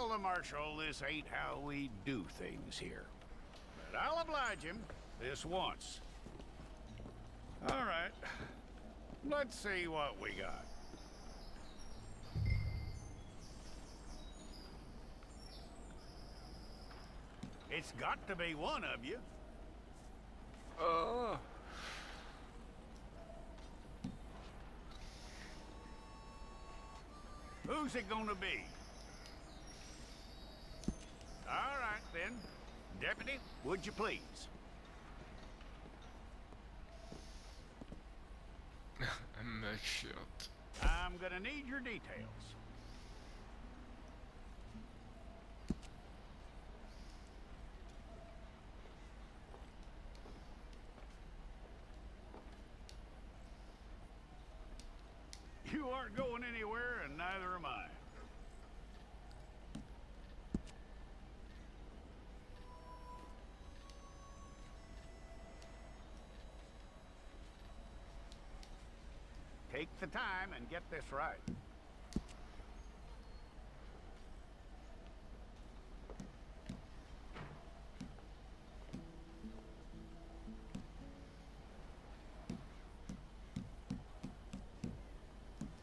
Tell the Marshal this ain't how we do things here. But I'll oblige him this once. All right. Let's see what we got. It's got to be one of you. Who's it gonna be? All right, then. Deputy, would you please? A mugshot. I'm gonna need your details. You aren't going anywhere, and neither am I. Take the time and get this right.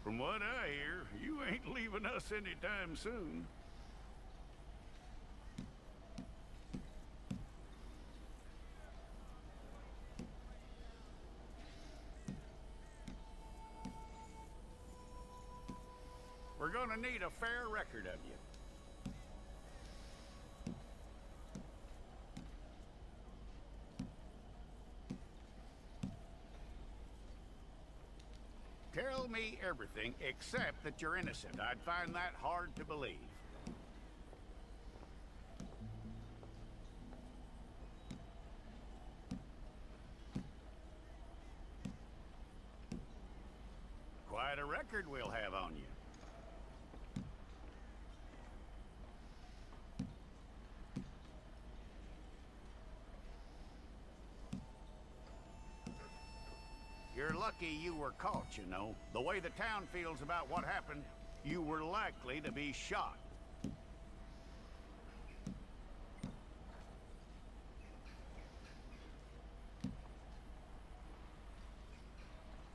From what I hear, you ain't leaving us anytime soon. We're gonna need a fair record of you. Tell me everything except that you're innocent. I'd find that hard to believe. Quite a record we'll have on you. You're lucky you were caught, you know. The way the town feels about what happened, you were likely to be shot.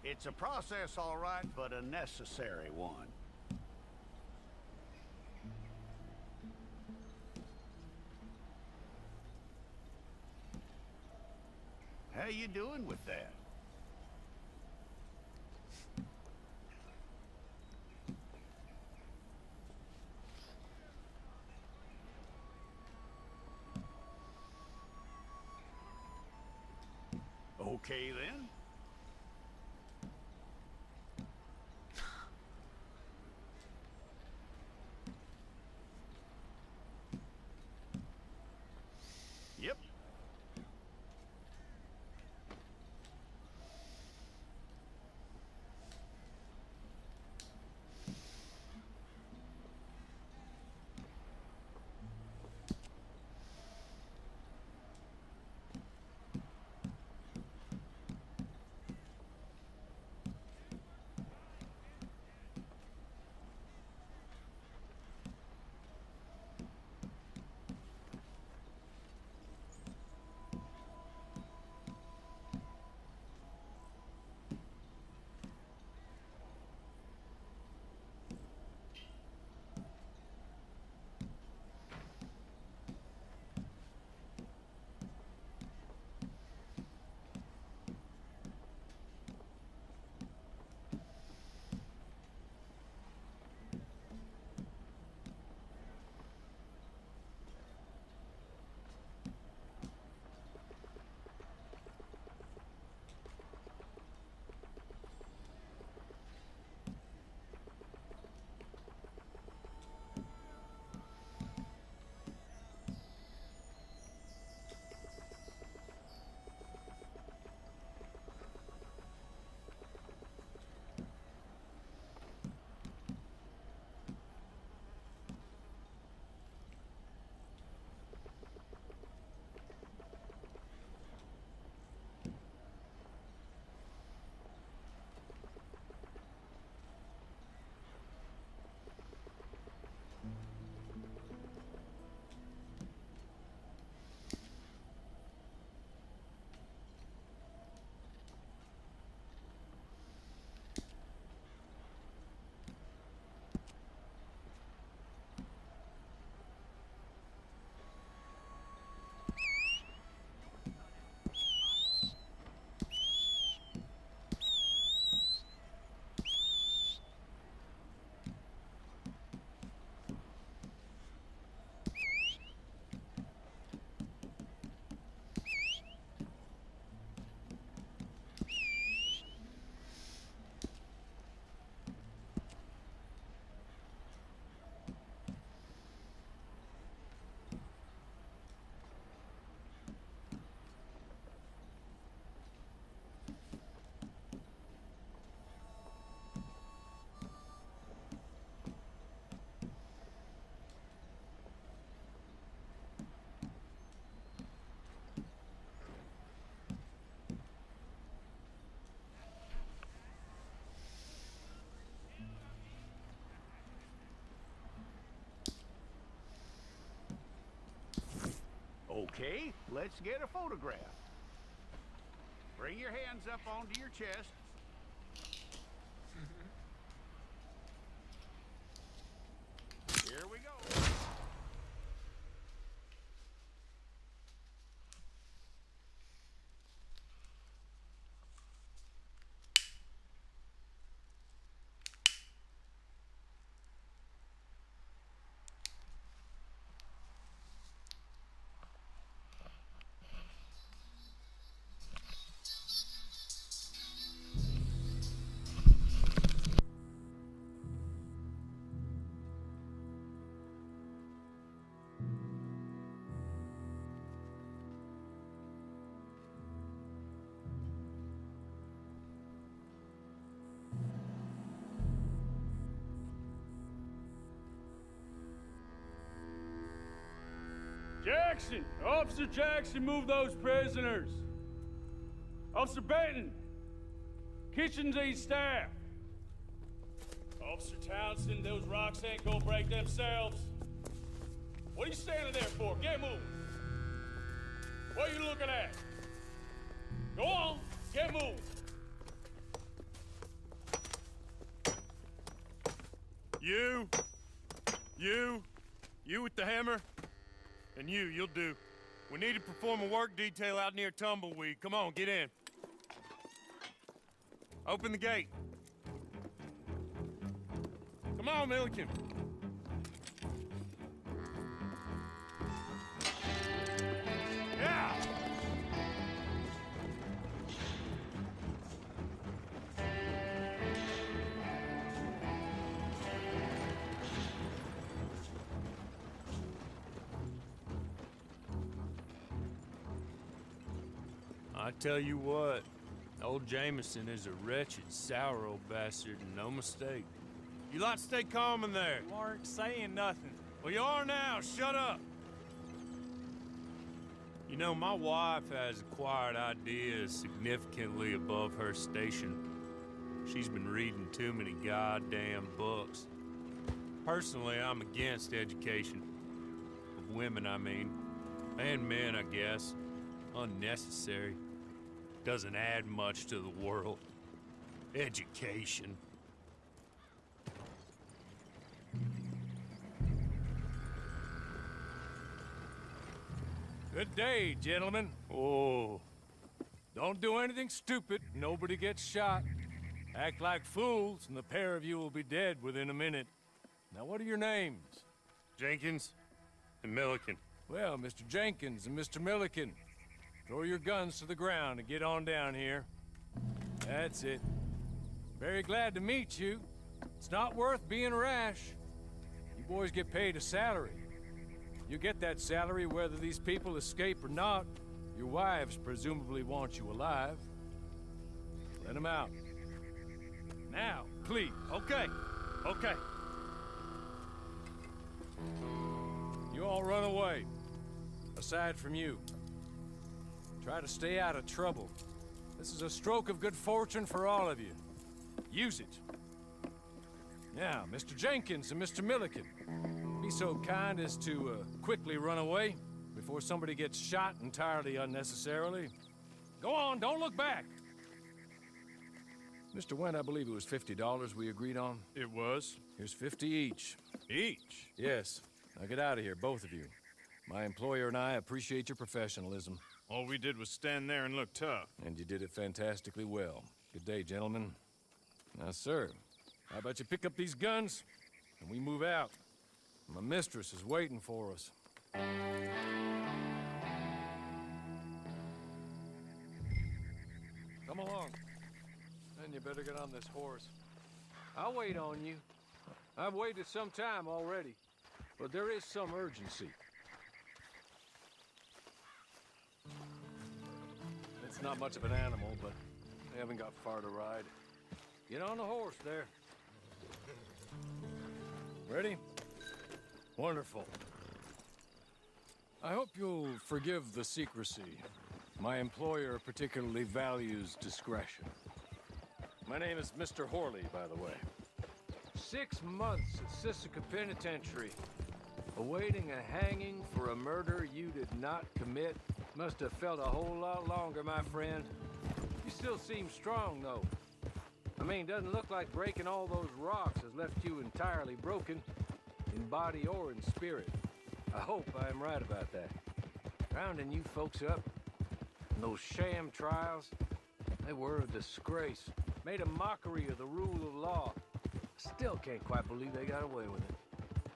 It's a process, all right, but a necessary one. How you doing with that? Okay, then. Yep. Okay, let's get a photograph. Bring your hands up onto your chest. Here we go. Jackson! Officer Jackson, move those prisoners! Officer Benton! Kitchens and staff! Officer Townsend, those rocks ain't gonna break themselves. What are you standing there for? Get moving! What are you looking at? Go on, get moving! You with the hammer? And you'll do. We need to perform a work detail out near Tumbleweed. Come on, get in. Open the gate. Come on, Milliken. Yeah! I tell you what, old Jameson is a wretched, sour old bastard, and no mistake. You lot stay calm in there. You aren't saying nothing. Well, you are now. Shut up. You know, my wife has acquired ideas significantly above her station. She's been reading too many goddamn books. Personally, I'm against education. Of women, I mean. And men, I guess. Unnecessary. Doesn't add much to the world. Education. Good day, gentlemen. Oh. Don't do anything stupid. Nobody gets shot. Act like fools, and the pair of you will be dead within a minute. Now, what are your names? Jenkins and Milliken. Well, Mr. Jenkins and Mr. Milliken, throw your guns to the ground and get on down here. That's it. Very glad to meet you. It's not worth being rash. You boys get paid a salary. You get that salary whether these people escape or not. Your wives presumably want you alive. Let them out. Now, please. Okay. Okay. You all run away. Aside from you. Try to stay out of trouble. This is a stroke of good fortune for all of you. Use it. Now, Mr. Jenkins and Mr. Milliken, be so kind as to quickly run away before somebody gets shot entirely unnecessarily. Go on, don't look back. Mr. Wendt, I believe it was $50 we agreed on. It was. Here's 50 each. Each? Yes. Now get out of here, both of you. My employer and I appreciate your professionalism. All we did was stand there and look tough. And you did it fantastically well. Good day, gentlemen. Now, sir, how about you pick up these guns, and we move out? My mistress is waiting for us. Come along. Then you better get on this horse. I'll wait on you. I've waited some time already, but there is some urgency. It's not much of an animal, but they haven't got far to ride. Get on the horse there. Ready? Wonderful. I hope you'll forgive the secrecy. My employer particularly values discretion. My name is Mr. Horley, by the way. 6 months at Sisika Penitentiary. Awaiting a hanging for a murder you did not commit must have felt a whole lot longer, my friend. You still seem strong, though. I mean, doesn't look like breaking all those rocks has left you entirely broken, in body or in spirit. I hope I am right about that. Rounding you folks up, and those sham trials, they were a disgrace. Made a mockery of the rule of law. Still can't quite believe they got away with it.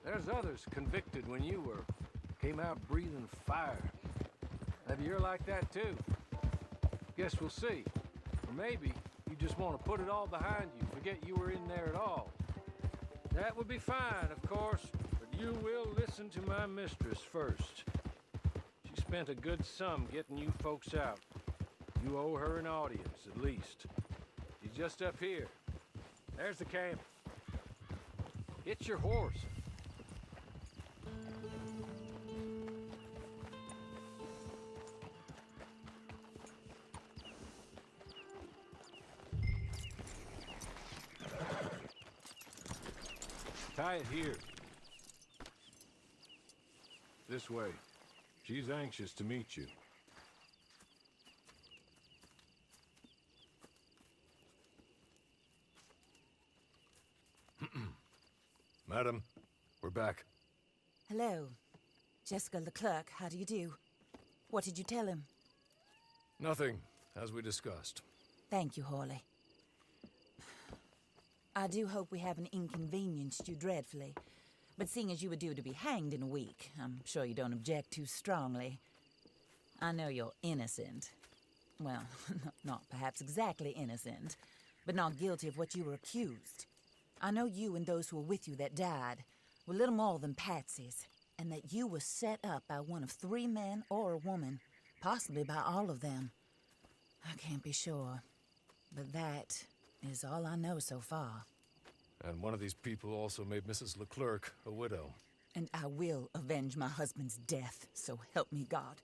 There's others convicted when you were. Came out breathing fire. Maybe you're like that too. Guess we'll see. Or maybe you just want to put it all behind you, forget you were in there at all. That would be fine, of course, but you will listen to my mistress first. She spent a good sum getting you folks out. You owe her an audience, at least. She's just up here. There's the camp. It's your horse. Tie it here. This way. She's anxious to meet you. Madam, we're back. Hello. Jessica Leclerc, how do you do? What did you tell him? Nothing, as we discussed. Thank you, Hawley. I do hope we haven't inconvenienced you dreadfully. But seeing as you were due to be hanged in a week, I'm sure you don't object too strongly. I know you're innocent. Well, not perhaps exactly innocent, but not guilty of what you were accused. I know you and those who were with you that died were little more than patsies, and that you were set up by one of 3 men or a woman, possibly by all of them. I can't be sure, but that is all I know so far. And one of these people also made Mrs. Leclerc a widow. And I will avenge my husband's death, so help me God.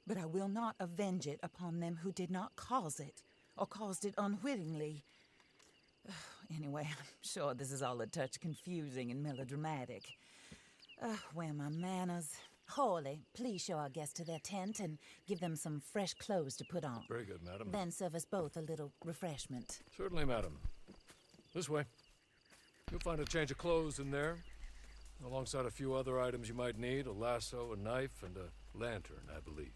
But I will not avenge it upon them who did not cause it, or caused it unwittingly. Anyway, I'm sure this is all a touch confusing and melodramatic. Where are my manners? Hawley, please show our guests to their tent and give them some fresh clothes to put on. Very good, madam. Then serve us both a little refreshment. Certainly, madam. This way. You'll find a change of clothes in there, alongside a few other items you might need, a lasso, a knife, and a lantern, I believe.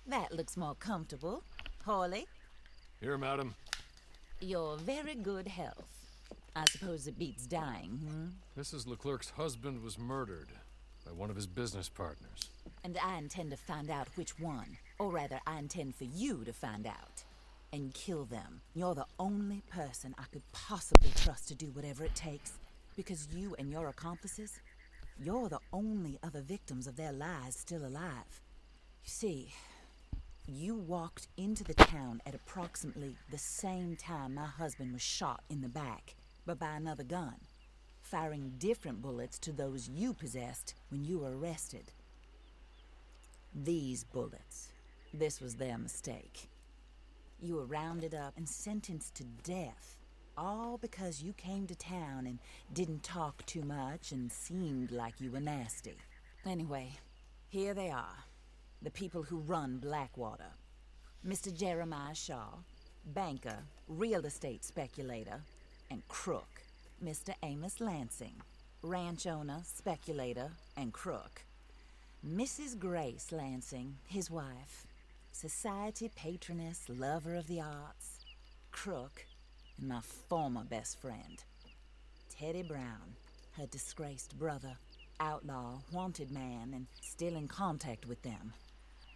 That looks more comfortable. Hawley, Here, madam. your very good health. I suppose it beats dying, Mrs. Leclerc's husband was murdered by one of his business partners. And I intend to find out which one. Or rather, I intend for you to find out. And kill them. You're the only person I could possibly trust to do whatever it takes. Because you and your accomplices, you're the only other victims of their lies still alive. You see, you walked into the town at approximately the same time my husband was shot in the back, but by another gun, firing different bullets to those you possessed when you were arrested. These bullets, this was their mistake. You were rounded up and sentenced to death, all because you came to town and didn't talk too much and seemed like you were nasty. Anyway, here they are, the people who run Blackwater. Mr. Jeremiah Shaw, banker, real estate speculator, and crook. Mr. Amos Lansing, ranch owner, speculator, and crook. Mrs. Grace Lansing, his wife, society patroness, lover of the arts, crook, and my former best friend, Teddy Brown, her disgraced brother, outlaw, wanted man, and still in contact with them.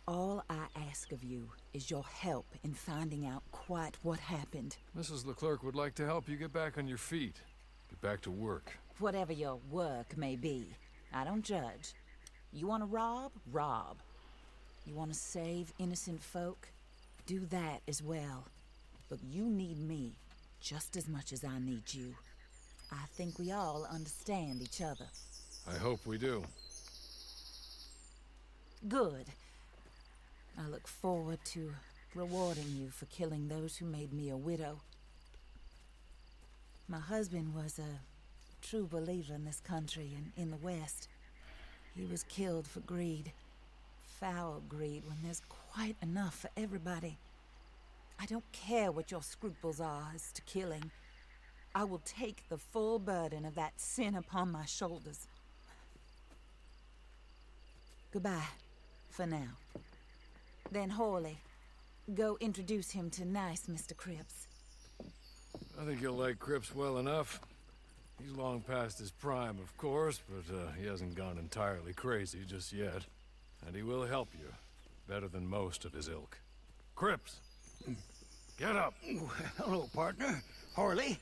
All I ask of you is your help in finding out quite what happened. Mrs. Leclerc would like to help you get back on your feet. Get back to work. Whatever your work may be, I don't judge. You want to rob? Rob. You want to save innocent folk? Do that as well. But you need me just as much as I need you. I think we all understand each other. I hope we do. Good. I look forward to rewarding you for killing those who made me a widow. My husband was a true believer in this country and in the West. He was killed for greed. Foul greed when there's quite enough for everybody. I don't care what your scruples are as to killing. I will take the full burden of that sin upon my shoulders. Goodbye, for now. Then Hawley, go introduce him to nice Mr. Cripps. I think you'll like Cripps well enough. He's long past his prime, of course, but he hasn't gone entirely crazy just yet. And he will help you, better than most of his ilk. Cripps! Get up! Hello, partner. Hawley.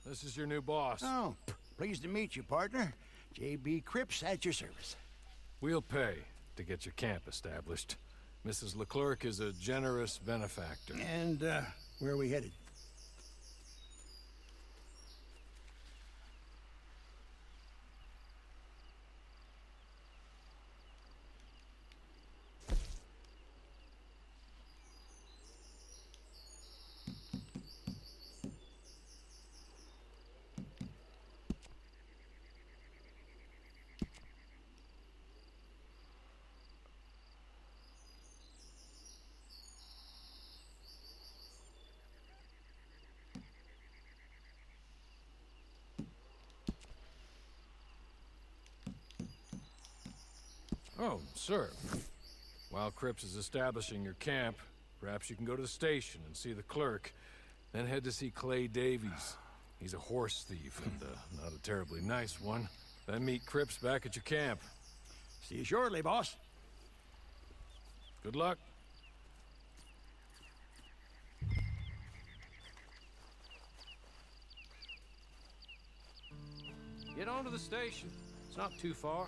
This is your new boss. Oh, pleased to meet you, partner. J.B. Cripps at your service. We'll pay to get your camp established. Mrs. Leclerc is a generous benefactor. And, where are we headed? Oh, sir. While Cripps is establishing your camp, perhaps you can go to the station and see the clerk, then head to see Clay Davies. He's a horse thief, and not a terribly nice one. Then meet Cripps back at your camp. See you shortly, boss. Good luck. Get on to the station. It's not too far.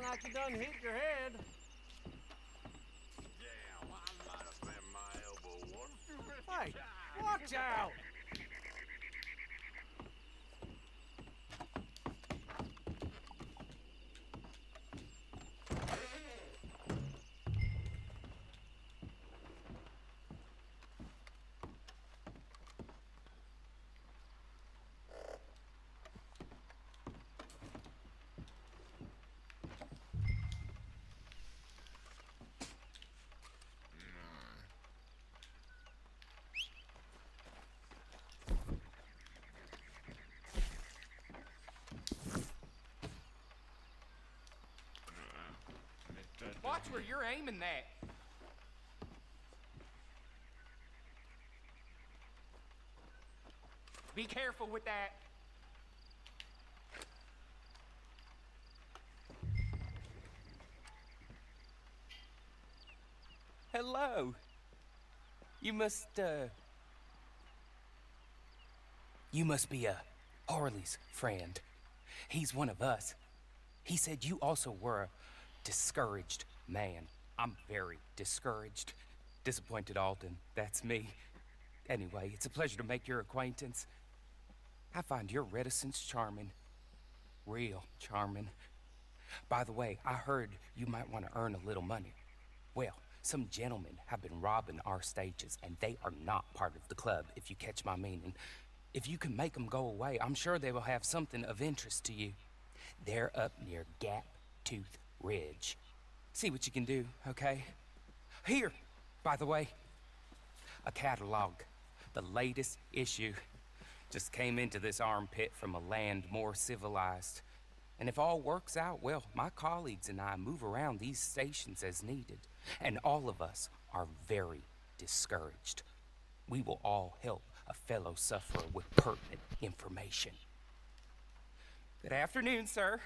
like you done hit your head. Damn, I might have bent my elbow one too many Hey, times. watch out! Watch where you're aiming that. Be careful with that. Hello. You must be Harley's friend. He's one of us. He said you also were a discouraged man. I'm very discouraged. Disappointed Alden, that's me. Anyway, it's a pleasure to make your acquaintance. I find your reticence charming. Real charming. By the way, I heard you might want to earn a little money. Well, some gentlemen have been robbing our stages, and they are not part of the club, if you catch my meaning. If you can make them go away, I'm sure they will have something of interest to you. They're up near Gap Tooth Ridge. See what you can do, okay? Here, by the way, a catalog. The latest issue. Just came into this armpit from a land more civilized. And if all works out, well, my colleagues and I move around these stations as needed. And all of us are very discouraged. We will all help a fellow sufferer with pertinent information. Good afternoon, sir.